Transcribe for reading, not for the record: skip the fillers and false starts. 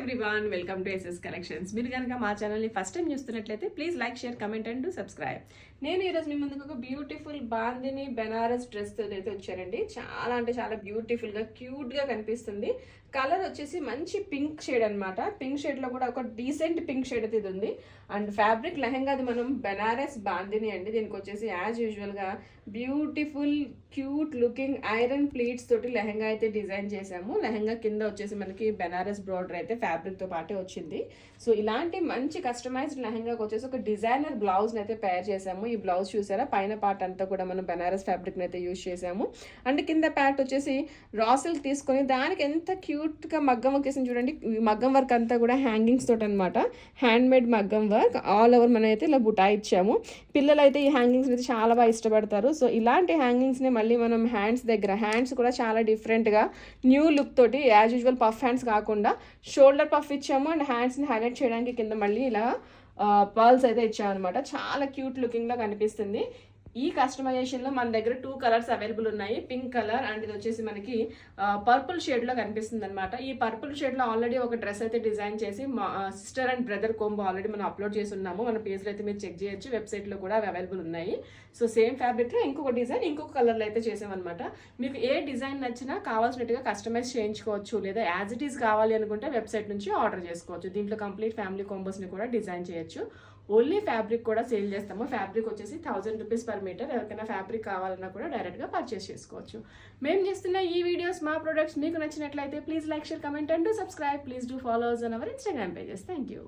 Everyone, welcome to SS collections. మీరు కనుక మా ఛానల్ని ఫస్ట్ టైం చూస్తున్నట్లయితే please like, share, comment and subscribe. నేను ఈరోజు మీ ముందుకు ఒక బ్యూటిఫుల్ బాందిని బెనారస్ డ్రెస్ అయితే వచ్చానండి. చాలా అంటే చాలా బ్యూటిఫుల్గా క్యూట్గా కనిపిస్తుంది. కలర్ వచ్చేసి మంచి పింక్ షేడ్ అనమాట. పింక్ షేడ్లో కూడా ఒక డీసెంట్ పింక్ షేడ్ అయితే ఇది ఉంది. అండ్ ఫ్యాబ్రిక్ లెహంగాది మనం బెనారస్ బాందిని అండి. దీనికి వచ్చేసి యాజ్ యూజువల్గా beautiful cute looking iron pleats తోటి లెహంగా అయితే డిజైన్ చేసాము. లెహంగా కింద వచ్చేసి మనకి బెనారస్ బ్రాడర్ అయితే ఫ్యాబ్రిక్తో పాటే వచ్చింది. సో ఇలాంటి మంచి కస్టమైజ్డ్ లెహంగాకి వచ్చేసి ఒక డిజైనర్ బ్లౌజ్ని అయితే పేర్ చేసాము. ఈ బ్లౌజ్ చూసారా, పైన పార్ట్ అంతా కూడా మనం బెనారస్ ఫ్యాబ్రిక్ని అయితే యూజ్ చేసాము. అండ్ కింద ప్యాట్ వచ్చేసి రా సిల్క్ తీసుకొని దానికి ఎంత క్యూట్గా మగ్గం వర్క్ చేసింది చూడండి. మగ్గం వర్క్ అంతా కూడా హ్యాంగింగ్స్ తోటి అనమాట. హ్యాండ్ మేడ్ మగ్గం వర్క్ ఆల్ ఓవర్ మనం అయితే ఇలా బుటా ఇచ్చాము. పిల్లలు అయితే ఈ హ్యాంగింగ్స్ అయితే చాలా బాగా ఇష్టపడతారు. సో ఇలాంటి హ్యాంగింగ్స్ని మళ్ళీ మనం హ్యాండ్స్ కూడా చాలా డిఫరెంట్గా న్యూ లుక్ తోటి యాజ్ యూజువల్ పఫ్ హ్యాండ్స్ కాకుండా షోల్డర్ పఫ్ ఇచ్చాము. అండ్ హ్యాండ్స్ని హైలైట్ చేయడానికి కింద మళ్ళీ ఇలా పర్ల్స్ అయితే ఇచ్చామన్నమాట. చాలా క్యూట్ లుకింగ్లో కనిపిస్తుంది. ఈ కస్టమైజేషన్లో మన దగ్గర 2 కలర్స్ అవైలబుల్ ఉన్నాయి. పింక్ కలర్ అండ్ ఇది వచ్చేసి మనకి పర్పుల్ షేడ్లో కనిపిస్తుంది అనమాట. ఈ పర్పుల్ షేడ్లో ఆల్రెడీ ఒక డ్రెస్ అయితే డిజైన్ చేసి sister and brother combo already మనం అప్లోడ్ చేసి ఉన్నాము. మన పేజ్లో అయితే మీరు చెక్ చేయొచ్చు. వెబ్సైట్లో కూడా అవి అవైలబుల్ ఉన్నాయి. సో సేమ్ ఫ్యాబ్రిక్లో ఇంకొక డిజైన్ ఇంకొక కలర్లో అయితే చేసామన్నమాట. మీకు ఏ డిజైన్ నచ్చినా కావాల్సినట్టుగా కస్టమైజ్ చేయించుకోవచ్చు. లేదా యాజ్ ఇట్ ఈస్ కావాలి అనుకుంటే వెబ్సైట్ నుంచి ఆర్డర్ చేసుకోవచ్చు. దీంట్లో కంప్లీట్ ఫ్యామిలీ కాంబోస్ని కూడా డిజైన్ చేయొచ్చు. ఓన్లీ ఫ్యాబ్రిక్ కూడా సేల్ చేస్తాము. ఫ్యాబ్రిక్ వచ్చేసి 1000 రూపీస్ పర్ మీటర్. ఎవరికైనా ఫ్యాబ్రిక్ కావాలన్నా కూడా డైరెక్ట్గా పర్చేస్ చేసుకోవచ్చు. మేము చేస్తున్న ఈ వీడియోస్, మా ప్రొడక్ట్స్ మీకు నచ్చినట్లయితే please like, share, comment and subscribe. Please do follow us on our Instagram pages. Thank you.